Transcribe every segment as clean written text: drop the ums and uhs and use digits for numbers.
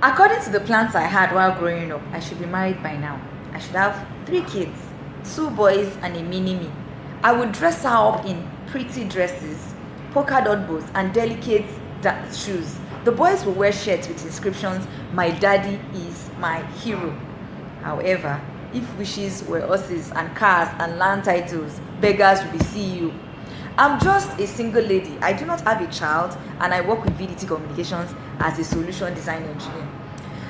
According to the plans I had while growing up, I should be married by now. I should have three kids, two boys and a mini me. I would dress her up in pretty dresses, polka dot bows, and delicate shoes. The boys will wear shirts with inscriptions, "My daddy is my hero." However, if wishes were horses and cars and land titles, beggars will be CEO. I'm just a single lady. I do not have a child and I work with VDT Communications as a solution design engineer.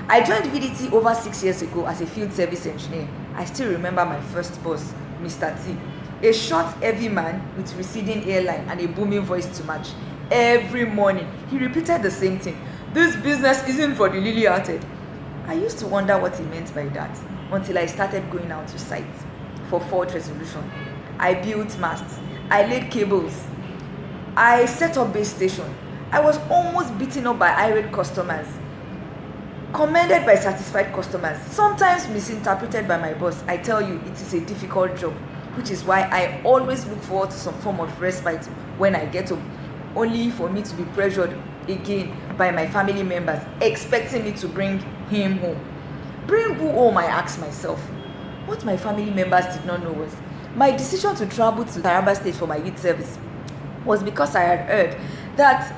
I joined VDT over 6 years ago as a field service engineer. I still remember my first boss, Mr. T, a short, heavy man with receding hairline and a booming voice to match. Every morning, he repeated the same thing: "This business isn't for the lily-hearted." I used to wonder what he meant by that until I started going out to site for fault resolution. I built masts, I laid cables, I set up base station. I was almost beaten up by irate customers, commended by satisfied customers, sometimes misinterpreted by my boss. I tell you, it is a difficult job, which is why I always look forward to some form of respite when I get home, only for me to be pressured again by my family members, expecting me to bring him home. Bring who home, I ask myself. What my family members did not know was my decision to travel to Taraba State for my youth service was because I had heard that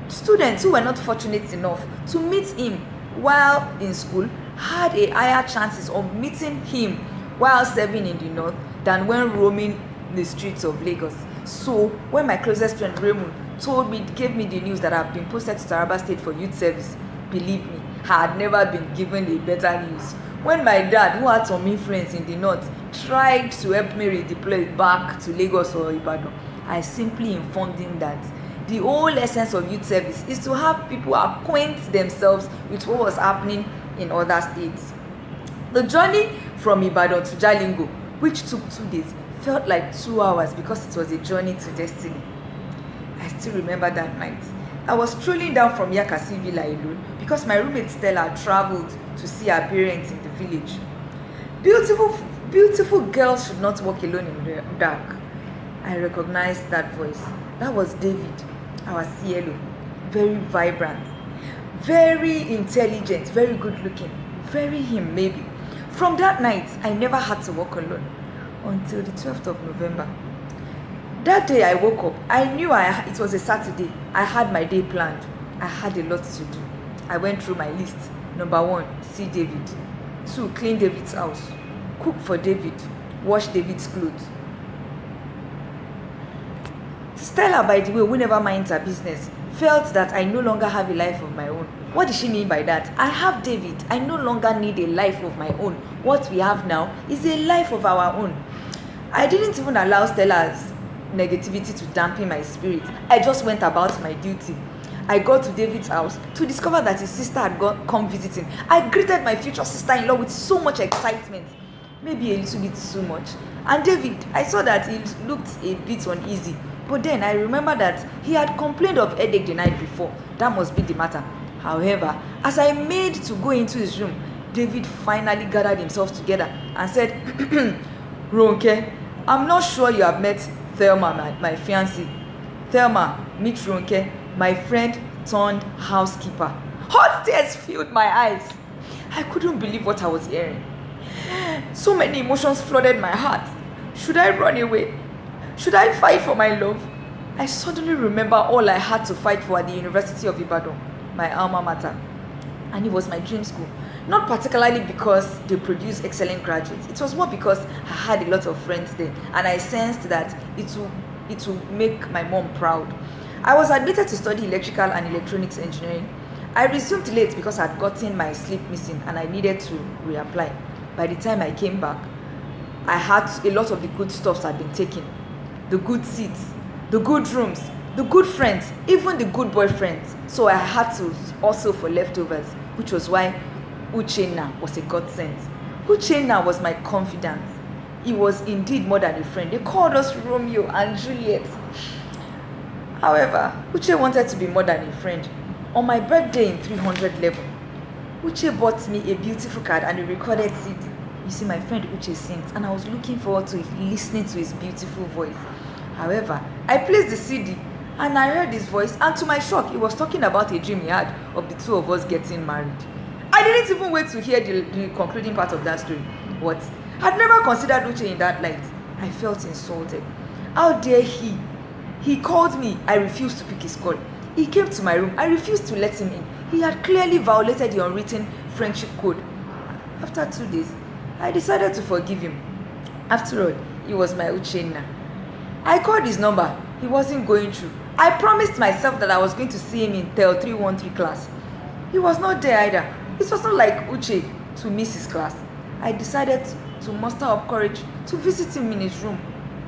students who were not fortunate enough to meet him while in school had a higher chances of meeting him while serving in the north than when roaming the streets of Lagos. So when my closest friend Raymond gave me the news that I've been posted to Taraba State for youth service, believe me, I had never been given a better news. When my dad, who had some influence in the north, tried to help me redeploy back to Lagos or Ibadan, I simply informed him that the whole essence of youth service is to have people acquaint themselves with what was happening in other states. The journey from Ibadan to Jalingo, which took 2 days, felt like 2 hours because it was a journey to destiny. I still remember that night. I was strolling down from Yakasi Villa alone because my roommate Stella traveled to see her parents in the village. Beautiful girls should not walk alone in the dark. I recognized that voice. That was David, our CLO. Very vibrant, very intelligent, very good looking, very him maybe. From that night, I never had to walk alone until the 12th of November. That day I woke up, I knew it was a Saturday. I had my day planned. I had a lot to do. I went through my list. Number 1, see David. 2, clean David's house. Cook for David. Wash David's clothes. Stella, by the way, who never minds her business, felt that I no longer have a life of my own. What did she mean by that? I have David. I no longer need a life of my own. What we have now is a life of our own. I didn't even allow Stella's negativity to dampen my spirit. I just went about my duty. I got to David's house to discover that his sister had come visiting. I greeted my future sister-in-law with so much excitement, maybe a little bit too much. And David, I saw that he looked a bit uneasy, but then I remembered that he had complained of headache the night before. That must be the matter. However, as I made to go into his room, David finally gathered himself together and said, "Ronke, I'm not sure you have met Thelma, my fiancée. Thelma, meet Ronke, my friend turned housekeeper." Hot tears filled my eyes. I couldn't believe what I was hearing. So many emotions flooded my heart. Should I run away? Should I fight for my love? I suddenly remember all I had to fight for at the University of Ibadan, my alma mater. And it was my dream school. Not particularly because they produce excellent graduates. It was more because I had a lot of friends there, and I sensed that it will make my mom proud. I was admitted to study electrical and electronics engineering. I resumed late because I had gotten my sleep missing and I needed to reapply. By the time I came back, I had a lot of the good stuffs had been taken. The good seats, the good rooms, the good friends, even the good boyfriends. So I had to also for leftovers, which was why Uchenna was a godsend. Uchenna was my confidant. He was indeed more than a friend. They called us Romeo and Juliet. However, Uche wanted to be more than a friend. On my birthday in 300 level, Uche bought me a beautiful card and a recorded CD. You see, my friend Uche sings, and I was looking forward to listening to his beautiful voice. However, I placed the CD and I heard his voice, and to my shock, he was talking about a dream he had of the two of us getting married. didn't even wait to hear the concluding part of that story. What? I'd never considered Uche in that light. I felt insulted. How dare he? He called me. I refused to pick his call. He came to my room. I refused to let him in. He had clearly violated the unwritten friendship code. After 2 days, I decided to forgive him. After all, he was my Uchenna. I called his number. He wasn't going through. I promised myself that I was going to see him in TEL 313 class. He was not there either. It was not like Uche to miss his class. I decided to muster up courage to visit him in his room.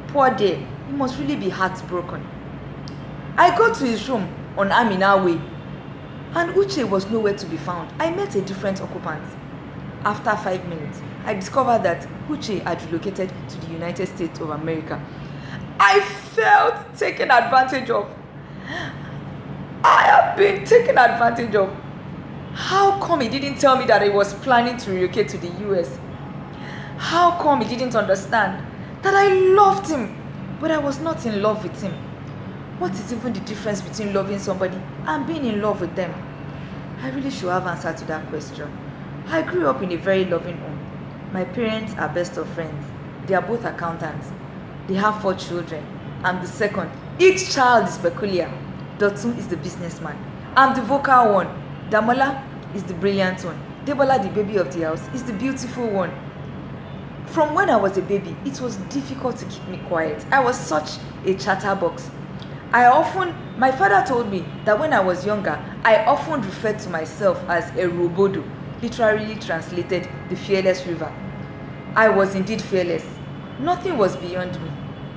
Poor dear, he must really be heartbroken. I got to his room on Amina Way, and Uche was nowhere to be found. I met a different occupant. After 5 minutes, I discovered that Uche had relocated to the United States of America. I felt taken advantage of. I have been taken advantage of. How come he didn't tell me that he was planning to relocate to the US? How come he didn't understand that I loved him, but I was not in love with him? What is even the difference between loving somebody and being in love with them? I really should have answered to that question. I grew up in a very loving home. My parents are best of friends. They are both accountants. They have 4 children. I'm the second. Each child is peculiar. Dotun is the businessman. I'm the vocal one. Damola is the brilliant one. Debola, the baby of the house, is the beautiful one. From when I was a baby, it was difficult to keep me quiet. I was such a chatterbox. My father told me that when I was younger, I often referred to myself as a robodo, literally translated the fearless river. I was indeed fearless. Nothing was beyond me,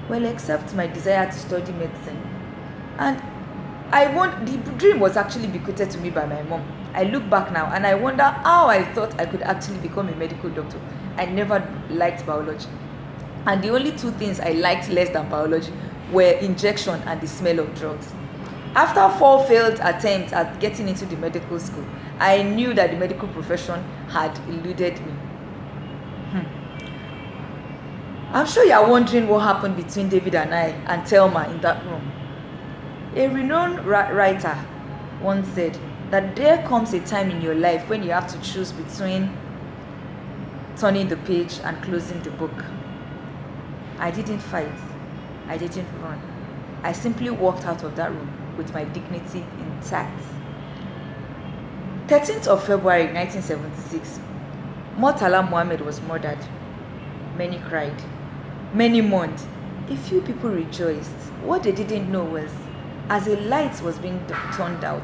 well, except my desire to study medicine. And the dream was actually bequeathed to me by my mom. I look back now and I wonder how I thought I could actually become a medical doctor. I never liked biology. And the only 2 things I liked less than biology were injection and the smell of drugs. After 4 failed attempts at getting into the medical school, I knew that the medical profession had eluded me. I'm sure you are wondering what happened between David and I and Thelma in that room. A renowned writer once said that there comes a time in your life when you have to choose between turning the page and closing the book. I didn't fight. I didn't run. I simply walked out of that room with my dignity intact. 13th of February 1976, Murtala Muhammad was murdered. Many cried. Many mourned. A few people rejoiced. What they didn't know was, as a light was being turned out,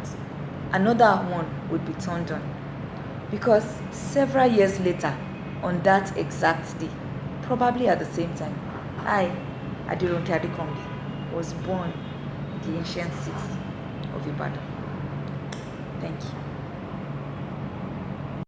another one would be turned on. Because several years later, on that exact day, probably at the same time, I, Aderonke Adekombi, was born in the ancient city of Ibadan. Thank you.